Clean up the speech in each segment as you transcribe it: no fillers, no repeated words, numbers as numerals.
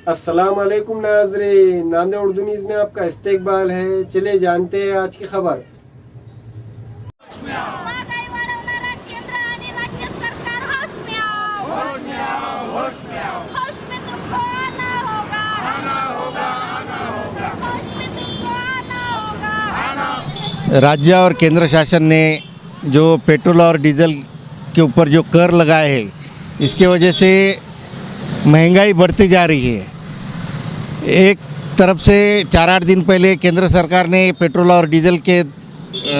अस्सलाम वालेकुम नाज़रीन, नांदेड़ उर्दू न्यूज़ में आपका इस्तकबाल है। चले जानते हैं आज की खबर। महागाई वाढवणारा केंद्र आणि राज्य सरकार होश में आओ, होश में आओ, होश में आओ, होश में तुमको आना होगा, आना होगा, आना होगा, होश में तुमको आना होगा, आना। राज्य और केंद्र शासन ने जो पेट्रोल और डीजल के ऊपर जो कर लगाए हैं, इसके वजह से महंगाई बढ़ती जा रही है। एक तरफ से 4-8 दिन पहले केंद्र सरकार ने पेट्रोल और डीजल के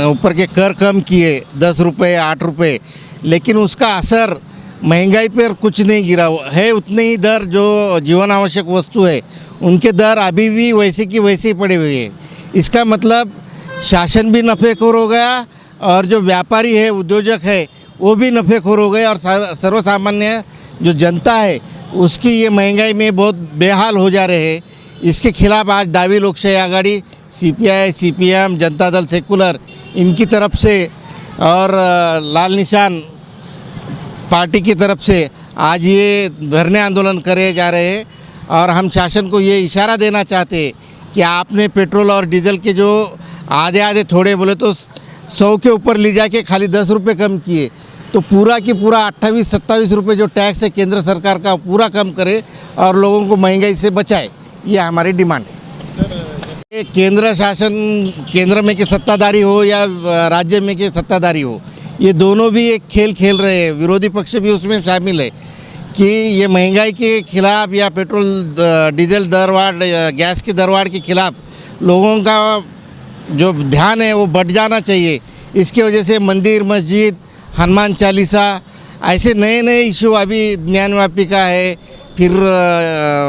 ऊपर के कर कम किए 10 रुपये 8 रुपये, लेकिन उसका असर महंगाई पर कुछ नहीं गिरा है। उतने ही दर जो जीवन आवश्यक वस्तु है उनके दर अभी भी वैसे की वैसे ही पड़े हुए हैं। इसका मतलब शासन भी नफ़ेखोर हो गया और जो व्यापारी है, उद्योजक है, वो भी नफ़ेखोर हो गए और सर्वसामान्य जो जनता है उसकी ये महंगाई में बहुत बेहाल हो जा रहे हैं। इसके खिलाफ आज डावी लोकशाही Aghadi, CPI, CPM, Janata Dal secular, इनकी तरफ से और लाल निशान पार्टी की तरफ से आज ये धरने आंदोलन करे जा रहे हैं। और हम शासन को ये इशारा देना चाहते हैं कि आपने पेट्रोल और डीजल के जो आधे आधे थोड़े बोले तो 100 के ऊपर ले जाके खाली 10 रुपये कम किए, तो पूरा की पूरा 28-27 रुपये जो टैक्स है केंद्र सरकार का पूरा कम करे और लोगों को महंगाई से बचाए। ये हमारी डिमांड है। केंद्र शासन, केंद्र में के सत्ताधारी हो या राज्य में के सत्ताधारी हो, ये दोनों भी एक खेल खेल रहे हैं। विरोधी पक्ष भी उसमें शामिल है कि ये महंगाई के खिलाफ या पेट्रोल डीजल दरवाढ़, गैस की दरवाढ़ के खिलाफ लोगों का जो ध्यान है वो बढ़ जाना चाहिए। इसकी वजह से मंदिर, मस्जिद, हनुमान चालीसा, ऐसे नए नए इशू अभी ज्ञानव्यापी का है, फिर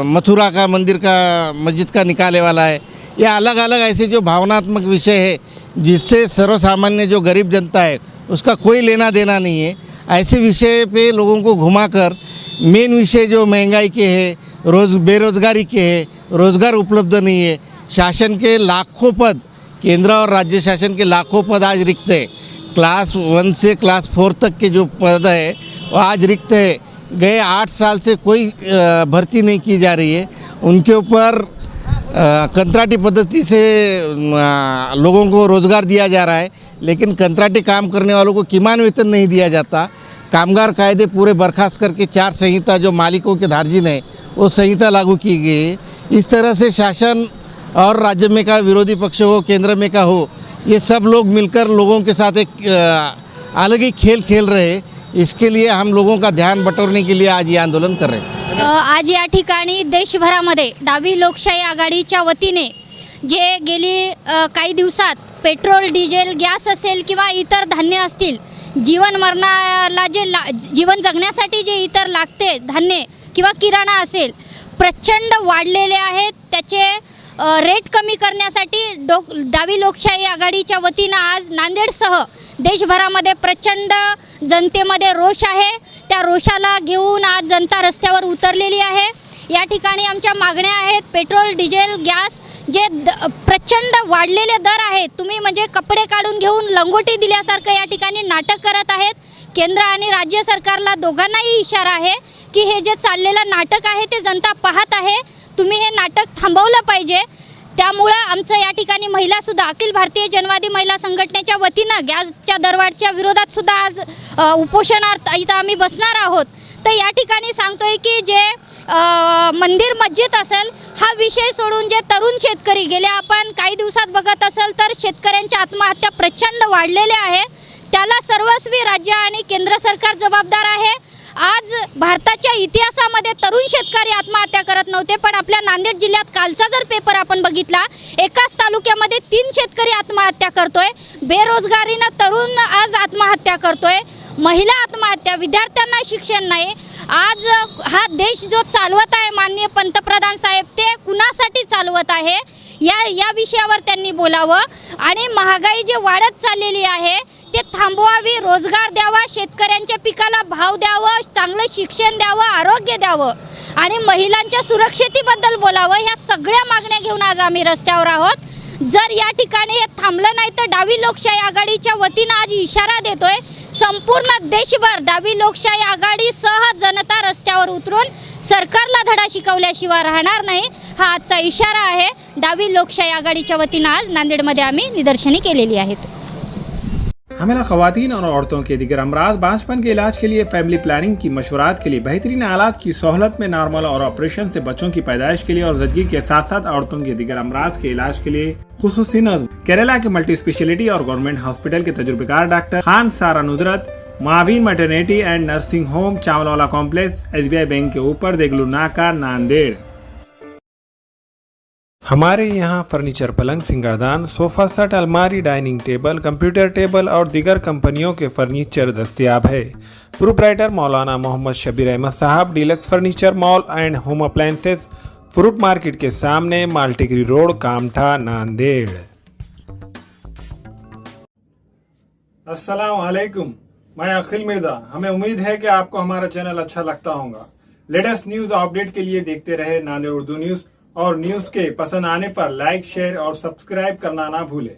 मथुरा का मंदिर का, मस्जिद का निकाले वाला है। ये अलग अलग ऐसे जो भावनात्मक विषय है जिससे सर्वसामान्य जो गरीब जनता है उसका कोई लेना देना नहीं है। ऐसे विषय पे लोगों को घुमाकर मेन विषय जो महंगाई के है, बेरोज़गारी के है, रोज़गार उपलब्ध नहीं है, शासन के लाखों पद, केंद्र और राज्य शासन के लाखों पद आज रिक्त है। क्लास 1 से क्लास 4 तक के जो पद है वो आज रिक्त है। गए 8 साल से कोई भर्ती नहीं की जा रही है। उनके ऊपर कंत्राटी पद्धति से लोगों को रोज़गार दिया जा रहा है, लेकिन कंत्राटी काम करने वालों को किमान वेतन नहीं दिया जाता। कामगार कायदे पूरे बर्खास्त करके 4 संहिता जो मालिकों के धार्जिन है वो संहिता लागू की गई है। इस तरह से शासन और राज्य में का विरोधी पक्ष हो, केंद्र में का हो, ये सब लोग मिलकर लोगों के साथ एक अलग ही खेल खेल रहे हैं। इसके लिए हम लोगों का ध्यान बटोरने के लिए आज ये आंदोलन कर रहे हैं। आज या ठिकाणी देशभरामध्ये डावी लोकशाही आघाडीच्या वतीने जे गेली काही दिवसात पेट्रोल, डिझेल, गॅस असेल किंवा इतर धान्य असतील, जीवन मरणाला जीवन जगण्यासाठी जे इतर लागते धान्य किंवा किराणा असेल, प्रचंड वाढलेले आहेत। त्याचे रेट कमी करण्यासाठी डावी लोकशाही आघाडीच्या वतीनं आज नांदेडसह देशभरामध्ये प्रचंड जनतेमध्ये रोष आहे। त्या रोषाला घेऊन आज जनता रस्त्यावर उतरलेली आहे। या ठिकाणी आमच्या मागण्या आहेत, पेट्रोल, डिझेल, गॅस जे प्रचंड वाढलेले दर आहेत, तुम्ही म्हणजे कपडे काढून घेऊन लंगोटी दिल्यासारखं या ठिकाणी नाटक करत आहेत। केंद्र आणि राज्य सरकारला दोघांनाही इशारा आहे की हे जे चाललेलं नाटक आहे ते जनता पाहत आहे, तुम्ही हे नाटक थांबवलं पाहिजे। त्यामुळे आमचं या ठिकाणी महिलासुद्धा अखिल भारतीय जनवादी महिला संघटनेच्या वतीनं गॅसच्या दरवाढच्या विरोधात सुद्धा आज उपोषणार्थ इथं आम्ही बसणार आहोत। तर या ठिकाणी सांगतोय की जे मंदिर, मस्जिद असेल, हा विषय सोडून जे तरुण शेतकरी गेल्या आपण काही दिवसात बघत असेल तर शेतकऱ्यांच्या आत्महत्या प्रचंड वाढलेल्या आहे। त्याला सर्वस्वी राज्य आणि केंद्र सरकार जबाबदार आहे। आज भारताच्या इतिहासामध्ये तरुण शेतकरी आत्महत्या करत नव्हते, पण आपल्या नांदेड जिल्ह्यात कालचा जर पेपर आपण बघितला, एकाच तालुक्यामध्ये 3 शेतकरी आत्महत्या करतोय। बेरोजगारीनं तरुण आज आत्महत्या करतोय, महिला आत्महत्या, विद्यार्थ्यांना शिक्षण नाही। आज हा देश जो चालवत आहे माननीय पंतप्रधान साहेब, ते कुणासाठी चालवत आहे या विषयावर त्यांनी बोलावं। आणि महागाई जे वाढत चाललेली आहे ते थांबवावी, रोजगार द्यावा, शेतकऱ्यांच्या पिकाला भाव द्यावा, चांगलं शिक्षण द्यावं, आरोग्य द्यावं आणि महिलांच्या सुरक्षिततेबद्दल बोलावं। ह्या सगळ्या मागण्या घेऊन आज आम्ही रस्त्यावर आहोत। जर या ठिकाणी हे थांबलं नाही तर डावी लोकशाही आघाडीच्या वतीनं आज इशारा देतोय, संपूर्ण देशभर डावी लोकशाही आघाडीसह जनता रस्त्यावर उतरून सरकारला धडा शिकवल्याशिवाय राहणार नाही, हा आजचा इशारा आहे. डावी लोकशाही आघाडीच्या वतीनं आज नांदेडमध्ये आम्ही निदर्शने केलेली आहेत. हमेला ख़वातीन और औरतों के दिगर अमराज, बांझपन के इलाज के लिए, फैमिली प्लानिंग की मशवरात के लिए, बेहतरीन आलात की सहूलत में नॉर्मल और ऑपरेशन से बच्चों की पैदाइश के लिए और ज़चगी के साथ साथ औरतों के दिगर अमराज के इलाज के लिए खुसूसी नज़्म केरला के मल्टी स्पेशलिटी और गवर्नमेंट हॉस्पिटल के तजुर्बेकार doctor Khan Sara Nudrat, Maveen maternity and nursing home, Chawalwala complex, SBI bank के ऊपर, देगलू नाका, नांदेड़। हमारे यहाँ फर्नीचर, पलंग, सिंगारदान, सोफा सेट, अलमारी, डाइनिंग टेबल, कंप्यूटर टेबल और दीगर कंपनियों के फर्नीचर दस्तियाब है। प्रोप्राइटर मौलाना मोहम्मद शबीर अहमद साहब, deluxe furniture mall and home appliances, fruit market के सामने, माल्टीगिरी रोड, कामठा, नांदेड़। अस्सलाम वालेकुम, मैं अखिल मिर्जा। हमें उम्मीद है कि आपको हमारा चैनल अच्छा लगता होगा। लेटेस्ट न्यूज अपडेट के लिए देखते रहे नांदेड़ उर्दू न्यूज, और न्यूज के पसंद आने पर लाइक, शेयर और सब्सक्राइब करना ना भूलें।